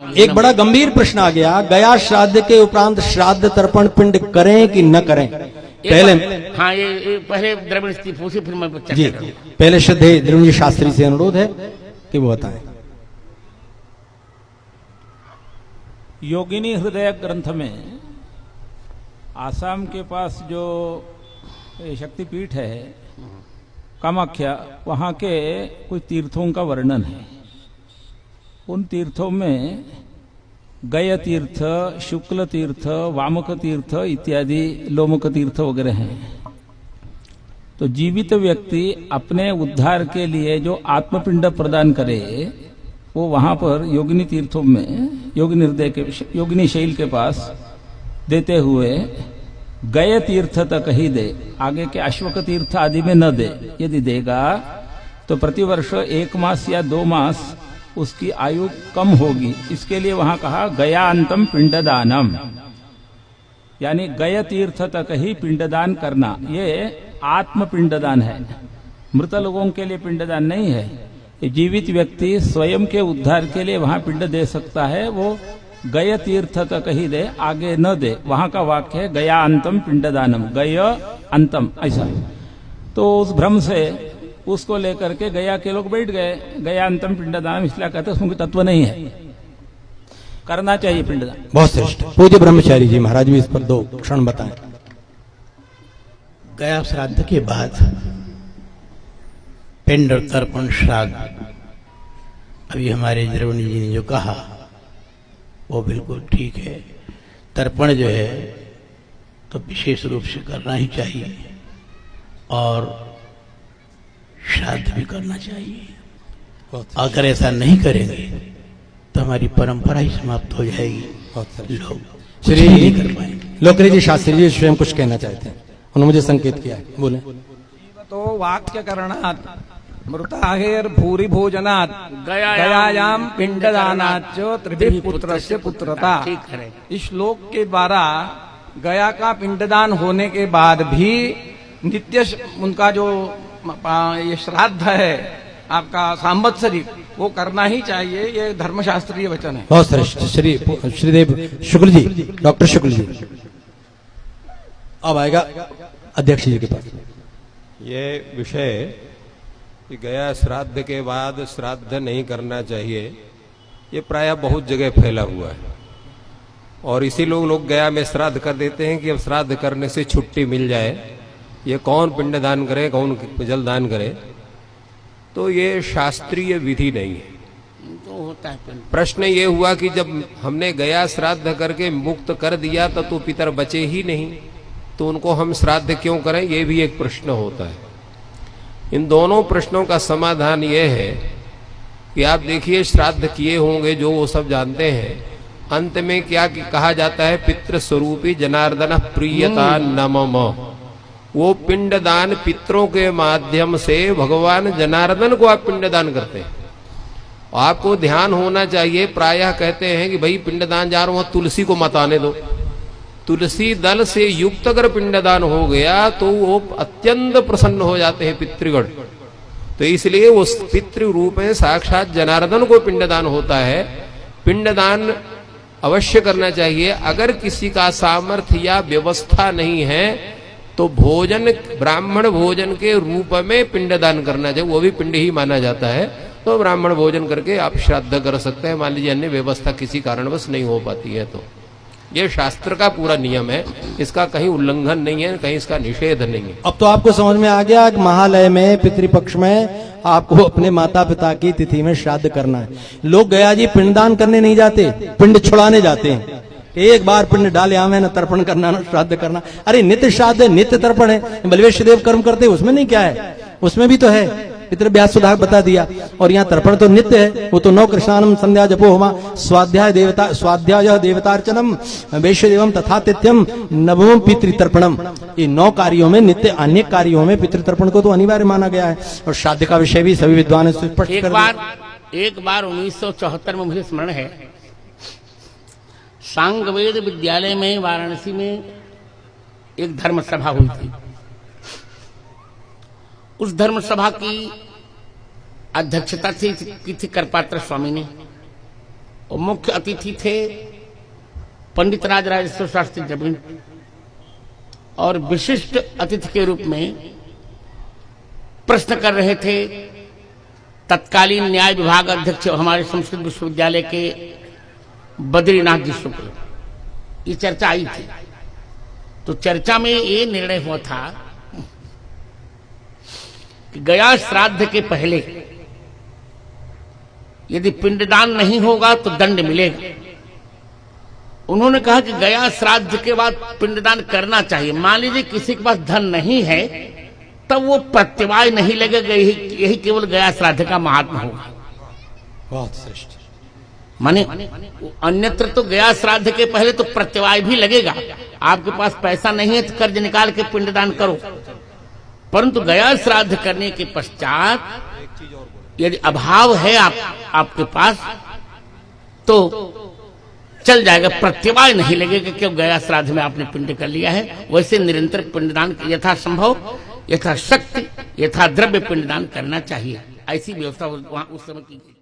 एक बड़ा गंभीर प्रश्न आ गया, गया श्राद्ध के उपरांत श्राद्ध तर्पण पिंड करें कि न करें। पहले हाँ ये पहले द्रविड़ स्त्री पूछी, फिर मैं चर्चा जी करूं। पहले श्रद्धेय द्रविड़ शास्त्री से अनुरोध है कि वो बताएं। योगिनी हृदय ग्रंथ में आसाम के पास जो शक्तिपीठ है कामाख्या, वहाँ के कुछ तीर्थों का वर्णन है। उन तीर्थों में गय तीर्थ, शुक्ल तीर्थ, वामक तीर्थ इत्यादि लोमक तीर्थ वगैरह हैं। तो जीवित व्यक्ति अपने उद्धार के लिए जो आत्मपिंड प्रदान करे वो वहां पर योगिनी तीर्थों में योगिनी हृदय के योगिनी शैल के पास देते हुए गय तीर्थ तक ही दे, आगे के अश्वक तीर्थ आदि में न दे। यदि देगा तो प्रतिवर्ष 1 मास या 2 मास उसकी आयु कम होगी। इसके लिए वहां कहा गयान्तम पिंडदानम, यानी गय तीर्थ तक ही पिंडदान करना। ये आत्म पिंडदान है, मृत लोगों के लिए पिंडदान नहीं है। ये जीवित व्यक्ति स्वयं के उद्धार के लिए वहां पिंड दे सकता है, वो गय तीर्थ तक ही दे, आगे न दे। वहां का वाक्य है गया अंतम पिंडदानम, गय अंतम, ऐसा। तो उस भ्रम से उसको लेकर के गया के लोग बैठ गए, गया अंतम पिंडदानम, इसलिए कहते उसमें तत्व नहीं है, करना चाहिए पिंडदान। बहुत श्रेष्ठ। पूज्य ब्रह्मचारी जी महाराज भी इस पर 2 क्षण बताएं। गया श्राद्ध के बाद पिंड और तर्पण श्राद्ध, अभी हमारे द्रविड़ जी ने जो कहा वो बिल्कुल ठीक है। तर्पण जो है तो विशेष रूप से करना ही चाहिए और श्राद्ध भी करना चाहिए। अगर ऐसा नहीं करेंगे तो हमारी परंपरा ही समाप्त हो जाएगी, लोग श्री नहीं कर पाएंगे। लोकरी जी शास्त्री जी स्वयं कुछ कहना चाहते हैं, उन्होंने मुझे संकेत किया है, बोले। तो वाक्य करणात् मृताहेर भूरि भोजनात् गयायाम पिंडदानाच्च त्रिभिः पुत्रस्य पुत्रता। ठीक है। इस श्लोक के द्वारा गया का पिंडदान होने के बाद भी नित्य उनका जो ये श्राद्ध है आपका सांवत्सरिक, वो करना ही चाहिए। ये धर्मशास्त्रीय वचन है। बहुत श्रेष्ठ। श्रीदेव शुक्ल जी, डॉक्टर शुक्ल जी, अब आएगा अध्यक्ष जी के पास। ये विषय कि गया श्राद्ध के बाद श्राद्ध नहीं करना चाहिए, ये प्रायः बहुत जगह फैला हुआ है और इसी लोग गया में श्राद्ध कर देते हैं कि अब श्राद्ध करने से छुट्टी मिल जाए। ये कौन पिंडदान करे, कौन जलदान करे, तो ये शास्त्रीय विधि नहीं है। तो होता है प्रश्न ये हुआ कि जब हमने गया श्राद्ध करके मुक्त कर दिया तो पितर बचे ही नहीं, तो उनको हम श्राद्ध क्यों करें, ये भी एक प्रश्न होता है। इन दोनों प्रश्नों का समाधान ये है कि आप देखिए श्राद्ध किए होंगे जो वो सब जानते हैं, अंत में क्या कहा जाता है, पितृ स्वरूपी जनार्दन प्रियता नमः। वो पिंडदान पितरों के माध्यम से भगवान जनार्दन को आप पिंडदान करते हैं। आपको ध्यान होना चाहिए, प्रायः कहते हैं कि भाई पिंडदान जा रहा हूं तुलसी को मत आने दो। तुलसी दल से युक्त अगर पिंडदान हो गया तो वो अत्यंत प्रसन्न हो जाते हैं पितृगण। तो इसलिए वो पितृ रूप में साक्षात जनार्दन को पिंडदान होता है। पिंडदान अवश्य करना चाहिए। अगर किसी का सामर्थ्य या व्यवस्था नहीं है तो भोजन, ब्राह्मण भोजन के रूप में पिंडदान करना चाहिए, वो भी पिंड ही माना जाता है। तो ब्राह्मण भोजन करके आप श्राद्ध कर सकते हैं। मान लीजिए अन्य व्यवस्था किसी कारणवश नहीं हो पाती है तो ये शास्त्र का पूरा नियम है, इसका कहीं उल्लंघन नहीं है, कहीं इसका निषेध नहीं है। अब तो आपको समझ में आ गया कि महालय में पितृपक्ष में आपको अपने माता पिता की तिथि में श्राद्ध करना है। लोग गया जी पिंडदान करने नहीं जाते, पिंड छुड़ाने जाते हैं। एक बार पिंड डाले आवे, न तर्पण करना न श्राद्ध करना। अरे नित्य श्राद्ध है, नित्य तर्पण है। बलवेश देव कर्म करते, उसमें नहीं क्या है, उसमें भी तो है। पितृ व्यास सुधा बता दिया। और यहाँ तर्पण तो नित्य है, वो तो 9 कृष्णानम संध्या जपो होमा स्वाध्याय देवतार्चनम वैश्य देवम तथा तिथ्यम नवम पितृतर्पणम। ये 9 कार्यों में, नित्य अन्य कार्यों में पितृतर्पण को तो अनिवार्य माना गया है। और श्राद्ध का विषय भी सभी विद्वान ने स्पष्ट कर दिया। एक बार 1974 में मुझे स्मरण है, सांगवेद विद्यालय में वाराणसी में एक धर्म सभा हुई थी। उस धर्म सभा की अध्यक्षता की थी करपात्र स्वामी ने। और मुख्य अतिथि थे पंडित राजराजेश्वर शास्त्री जमीन, और विशिष्ट अतिथि के रूप में प्रश्न कर रहे थे तत्कालीन न्याय विभाग अध्यक्ष हमारे संस्कृत विश्वविद्यालय के बद्रीनाथ जी शुक्ल। ये चर्चा आई थी, तो चर्चा में ये निर्णय हुआ था कि गया श्राद्ध के पहले यदि पिंडदान नहीं होगा तो दंड मिलेगा। उन्होंने कहा कि गया श्राद्ध के बाद पिंडदान करना चाहिए। मान लीजिए किसी के पास धन नहीं है, तब वो प्रत्यवाय नहीं लगेगा, यही केवल गया श्राद्ध का महात्मा होगा। बहुत श्रेष्ठ। माने अन्यत्र तो गया श्राद्ध के पहले तो प्रत्यवाय भी लगेगा। आपके पास पैसा नहीं है तो कर्ज निकाल के पिंडदान करो, परंतु गया श्राद्ध करने के पश्चात यदि अभाव है आपके पास तो चल जाएगा, प्रत्यवाय नहीं लगेगा क्यों गया श्राद्ध में आपने पिंड कर लिया है। वैसे निरंतर पिंडदान यथासंभव, यथाशक्ति, यथा द्रव्य पिंडदान करना चाहिए। ऐसी व्यवस्था वहां उस समय की गई।